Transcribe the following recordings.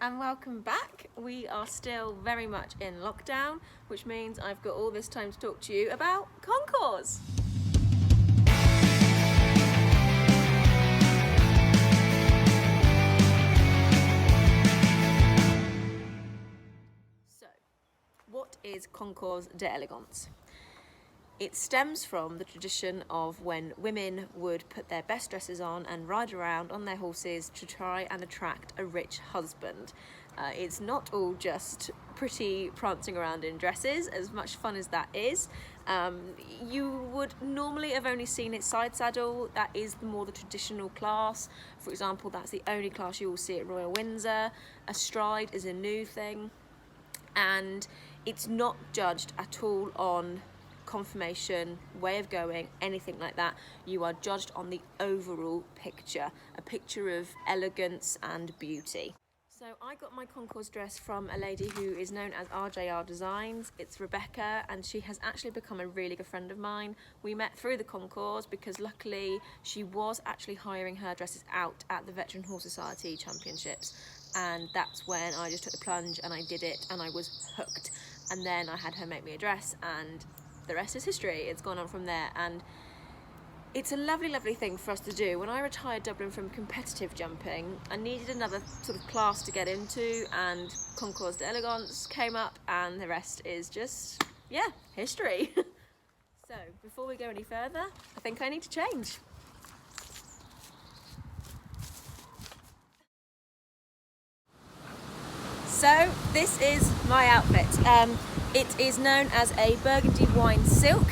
and welcome back. We are still very much in lockdown, which means I've got all this time to talk to you about Concours. So, what is Concours Delegance? It stems from the tradition of when women would put their best dresses on and ride around on their horses to try and attract a rich husband. It's not all just pretty prancing around in dresses, as much fun as that is. You would normally have only seen it side saddle. That is more the traditional class. For example, that's the only class you will see at Royal Windsor. Astride is a new thing, and it's not judged at all on conformation, way of going, anything like that. You are judged on the overall picture, a picture of elegance and beauty. So I got my Concours dress from a lady who is known as RJR Designs. It's Rebecca, and she has actually become a really good friend of mine. We met through the Concours because luckily she was actually hiring her dresses out at the Veteran Horse Society Championships, and that's when I just took the plunge and I did it and I was hooked. And then I had her make me a dress, and the rest is history. It's gone on from there, and it's a lovely thing for us to do. When I retired Dublin from competitive jumping, I needed another sort of class to get into, and Concourse Delegance came up, and the rest is just, yeah, history. So before we go any further, I think I need to change. So this is my outfit. It is known as a burgundy wine silk.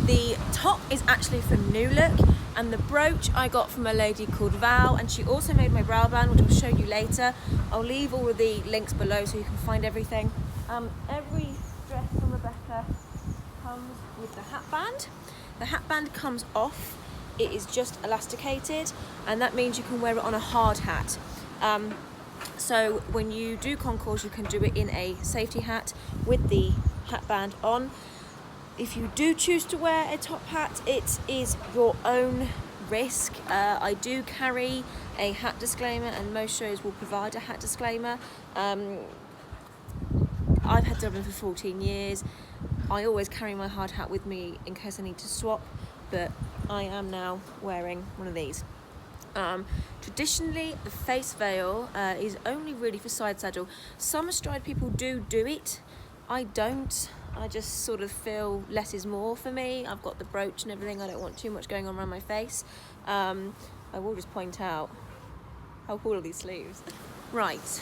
The top is actually from New Look, and the brooch I got from a lady called Val, and she also made my brow band, which I'll show you later. I'll leave all of the links below so you can find everything. Every dress from Rebecca comes with the hat band. The hat band comes off. It is just elasticated, and that means you can wear it on a hard hat. So when you do Concours, you can do it in a safety hat with the hat band on. If you do choose to wear a top hat, it is your own risk. I do carry a hat disclaimer, and most shows will provide a hat disclaimer. I've had Dublin for 14 years. I always carry my hard hat with me in case I need to swap, but I am now wearing one of these. Traditionally, the face veil is only really for side saddle. Some astride people do it. I don't. I just sort of feel less is more for me. I've got the brooch and everything. I don't want too much going on around my face. I will just point out how cool are these sleeves. Right.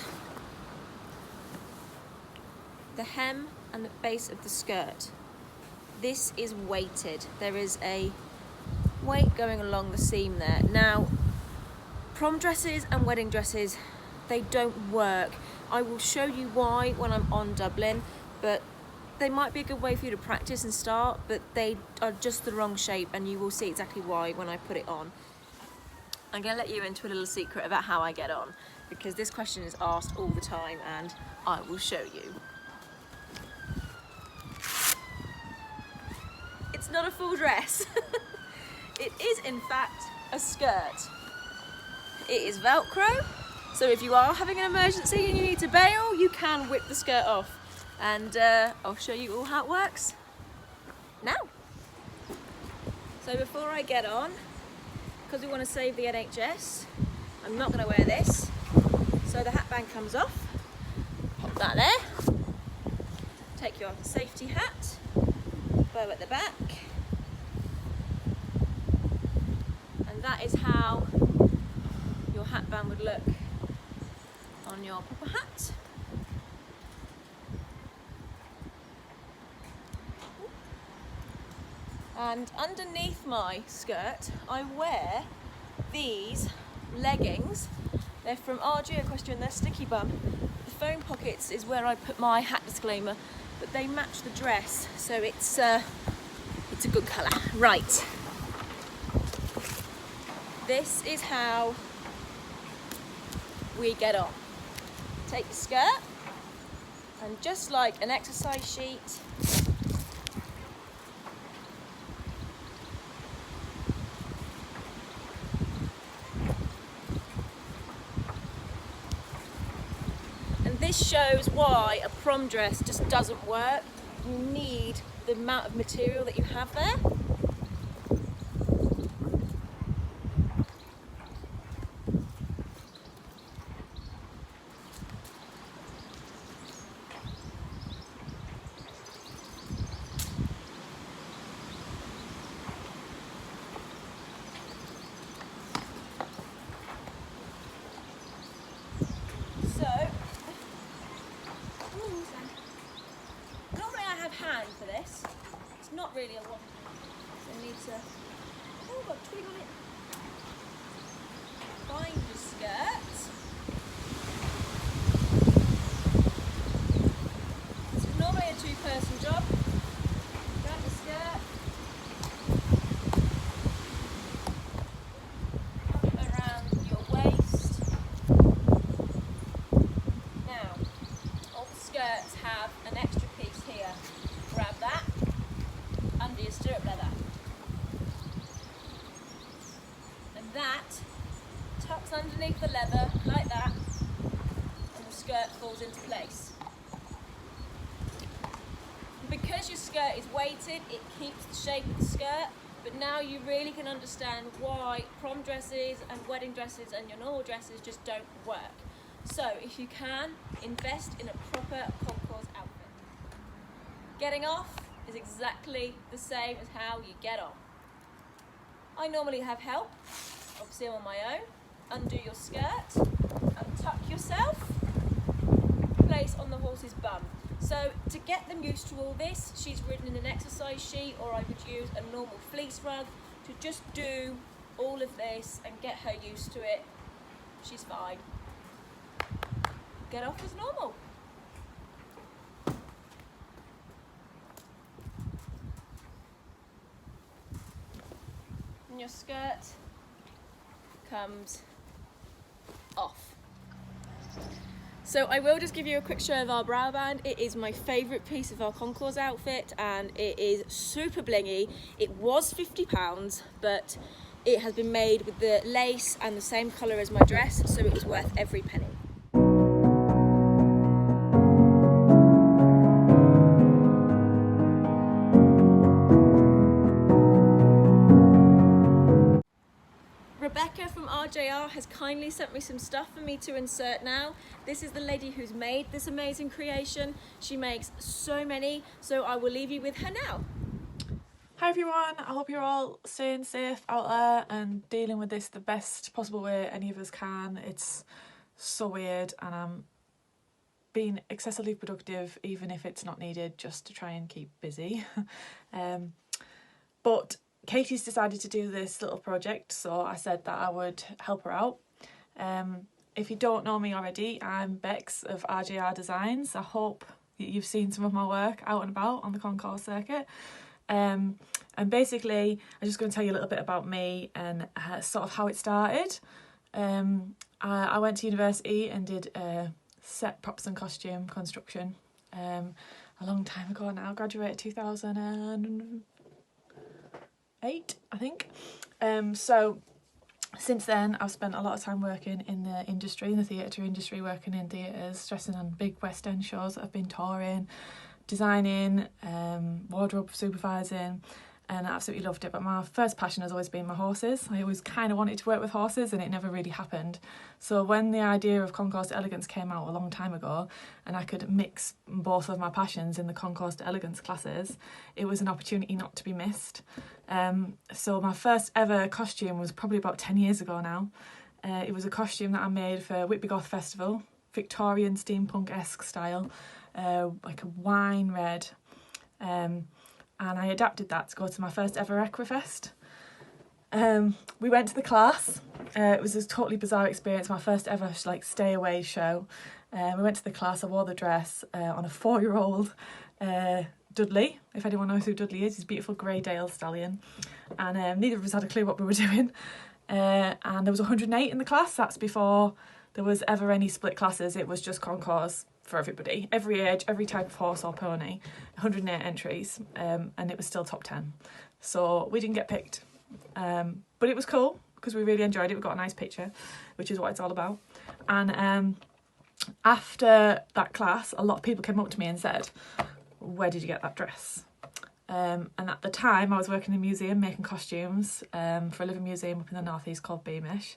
The hem and the base of the skirt. This is weighted. There is a weight going along the seam there. Now, prom dresses and wedding dresses, they don't work. I will show you why when I'm on Dublin, but they might be a good way for you to practice and start, but they are just the wrong shape, and you will see exactly why when I put it on. I'm going to let you into a little secret about how I get on, because this question is asked all the time, and I will show you. It's not a full dress. It is in fact a skirt. It is Velcro, so if you are having an emergency and you need to bail, you can whip the skirt off. And I'll show you all how it works now. So before I get on, because we want to save the NHS, I'm not going to wear this. So the hat band comes off, pop that there, take your safety hat, bow at the back, and that is how your hat band would look on your proper hat. And underneath my skirt, I wear these leggings. They're from RJR, they're sticky bum. The foam pockets is where I put my hat disclaimer, but they match the dress, so it's a good colour. Right. This is how we get on. Take your skirt, and just like an exercise sheet, this shows why a prom dress just doesn't work. You need the amount of material that you have there. Normally I have hand for this. It's not really a lot. So I need to. Oh, I've got a twig on it. Find the skirt. This is normally a two-person job. Grab the skirt. Put it around your waist. Now, all the skirts have an extra piece here. Grab that under your stirrup leather. And that tucks underneath the leather like that, and the skirt falls into place. And because your skirt is weighted, it keeps the shape of the skirt, but now you really can understand why prom dresses and wedding dresses and your normal dresses just don't work. So if you can, invest in a proper concours outfit. Getting off is exactly the same as how you get on. I normally have help, obviously I'm on my own. Undo your skirt, untuck yourself, place on the horse's bum. So to get them used to all this, she's ridden in an exercise sheet, or I would use a normal fleece rug to just do all of this and get her used to it. She's fine. Get off as normal. And your skirt comes off. So I will just give you a quick show of our brow band. It is my favourite piece of our concours outfit and it is super blingy. It was £50, but it has been made with the lace and the same colour as my dress, so it was worth every penny. Rebecca from RJR has kindly sent me some stuff for me to insert now. This is the lady who's made this amazing creation. She makes so many, so I will leave you with her now. Hi everyone, I hope you're all staying safe out there and dealing with this the best possible way any of us can. It's so weird and I'm being excessively productive even if it's not needed, just to try and keep busy. But Katie's decided to do this little project, so I said that I would help her out. If you don't know me already, I'm Bex of RJR Designs. I hope you've seen some of my work out and about on the concours circuit. And basically, I'm just going to tell you a little bit about me and sort of how it started. I went to university and did set props and costume construction a long time ago now. Graduated 2008, I think. So since then I've spent a lot of time working in the industry, in the theatre industry, working in theatres, dressing on big West End shows that I've been touring, designing, wardrobe supervising, and I absolutely loved it. But my first passion has always been my horses. I always kind of wanted to work with horses and it never really happened. So when the idea of Concourse Delegance came out a long time ago and I could mix both of my passions in the Concourse Delegance classes, it was an opportunity not to be missed. So my first ever costume was probably about 10 years ago now. It was a costume that I made for Whitby Goth Festival, Victorian steampunk-esque style, like a wine red. And I adapted that to go to my first ever Equifest. We went to the class. It was a totally bizarre experience, my first ever like stay away show. We went to the class, I wore the dress on a 4-year-old Dudley, if anyone knows who Dudley is. He's a beautiful grey Dale stallion. And neither of us had a clue what we were doing. And there was 108 in the class. That's before there was ever any split classes. It was just concours for everybody, every age, every type of horse or pony, 108 entries, and it was still top 10. So we didn't get picked, but it was cool because we really enjoyed it. We got a nice picture, which is what it's all about. And after that class, a lot of people came up to me and said, where did you get that dress? And at the time I was working in a museum making costumes for a living museum up in the northeast called Beamish,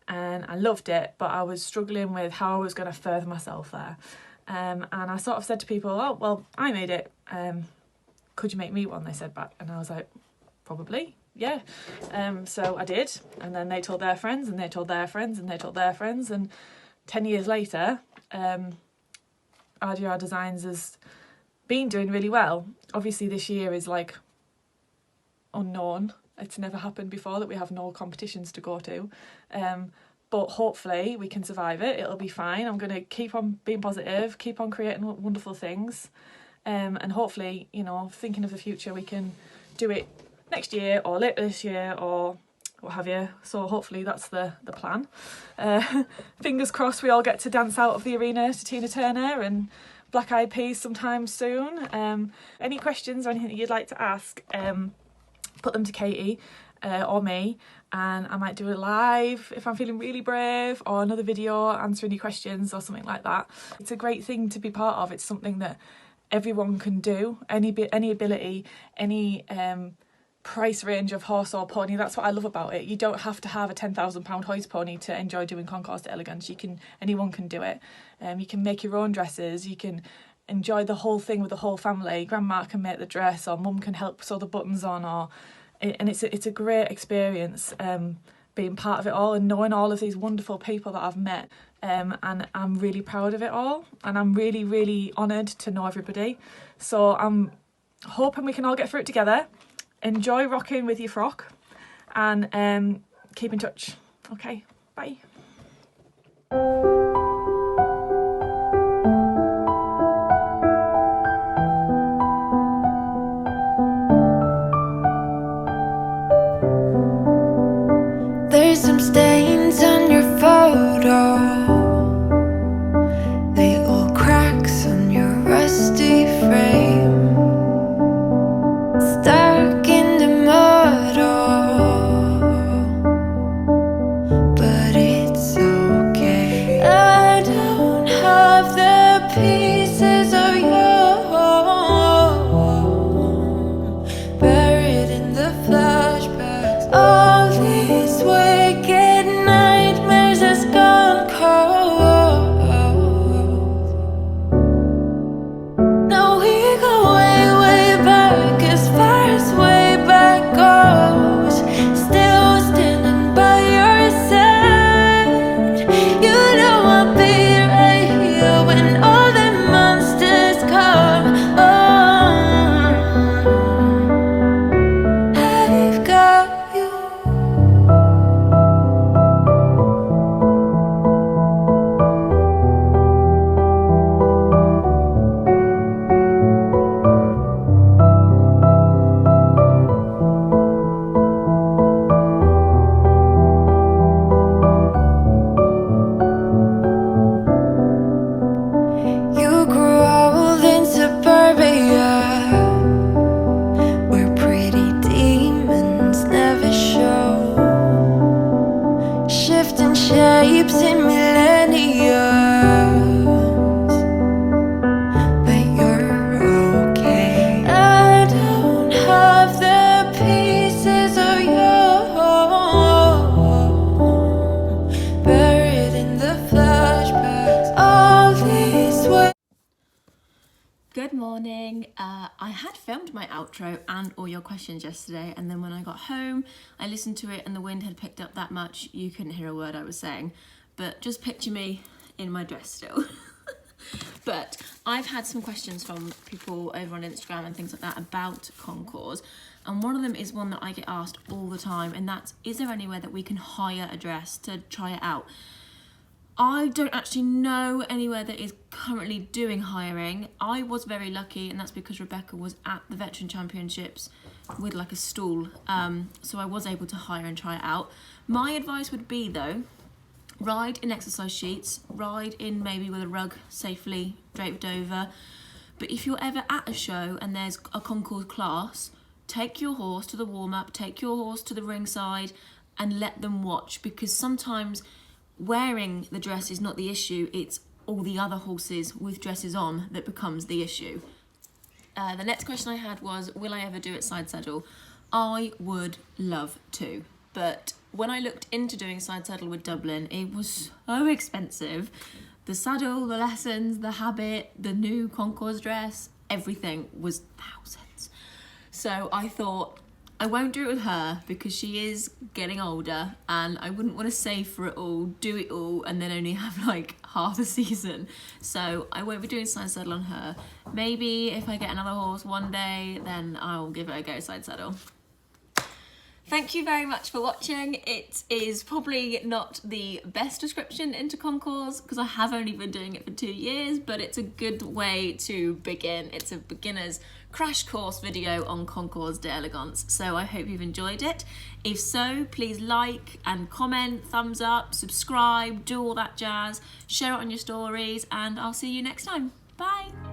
and I loved it, but I was struggling with how I was going to further myself there. And I sort of said to people, oh, well, I made it. Could you make me one? They said back. And I was like, probably, yeah. So I did. And then they told their friends, and they told their friends, and they told their friends. And 10 years later, RJR Designs has been doing really well. Obviously, this year is like unknown. It's never happened before that we have no competitions to go to. But hopefully we can survive it. It'll be fine. I'm going to keep on being positive, keep on creating wonderful things. And hopefully, you know, thinking of the future, we can do it next year or later this year or what have you. So hopefully that's the plan. Fingers crossed we all get to dance out of the arena to Tina Turner and Black Eyed Peas sometime soon. Any questions or anything that you'd like to ask, put them to Katie or me, and I might do it live if I'm feeling really brave, or another video answer any questions or something like that. It's a great thing to be part of. It's something that everyone can do, any ability, any price range of horse or pony. That's what I love about it. You don't have to have a £10,000 hoist pony to enjoy doing Concourse Delegance. Anyone can do it. You can make your own dresses. You can enjoy the whole thing with the whole family. Grandma can make the dress, or mum can help sew the buttons on, and it's a great experience being part of it all and knowing all of these wonderful people that I've met. And I'm really proud of it all, and I'm really, really honoured to know everybody. So I'm hoping we can all get through it together. Enjoy rocking with your frock, and keep in touch. Okay, bye. There's some stains on your photo, little cracks on your rusty frame, stuck in the mud, but it's okay. I don't have the pieces of you buried in the flashbacks. All these wicked nightmares has gone cold. Now we go way, way back, as far as way back goes. Still standing by your side. You know I'll be right here when all the monsters come. I've got you. You grew old in suburbia, where pretty demons never show, shifting shapes in millennia, but you're okay. I don't have the pieces of you buried in the flashbacks. All these ways. Good morning. I had filmed my outro and all your questions yesterday, and then when I got home I listened to it and the wind had picked up that much you couldn't hear a word I was saying, but just picture me in my dress still. But I've had some questions from people over on Instagram and things like that about Concours, and one of them is one that I get asked all the time, and that's, is there anywhere that we can hire a dress to try it out? I don't actually know anywhere that is currently doing hiring. I was very lucky, and that's because Rebecca was at the Veteran Championships with like a stall, so I was able to hire and try it out. My advice would be though, ride in exercise sheets, ride in maybe with a rug safely draped over, but if you're ever at a show and there's a concours class, take your horse to the warm-up, take your horse to the ringside and let them watch, because sometimes wearing the dress is not the issue, it's all the other horses with dresses on that becomes the issue. The next question I had was, will I ever do it side saddle? I would love to, but when I looked into doing side saddle with Dublin, it was so expensive. The saddle, the lessons, the habit, the new Concours dress, everything was thousands. So I thought, I won't do it with her because she is getting older and I wouldn't want to save for it all, do it all, and then only have like half a season. So I won't be doing side saddle on her. Maybe if I get another horse one day, then I'll give it a go side saddle. Thank you very much for watching. It is probably not the best description into Concours because I have only been doing it for 2 years, but it's a good way to begin. It's a beginner's crash course video on Concourse Delegance, so I hope you've enjoyed it. If so, please like and comment, thumbs up, subscribe, do all that jazz, share it on your stories, and I'll see you next time. Bye.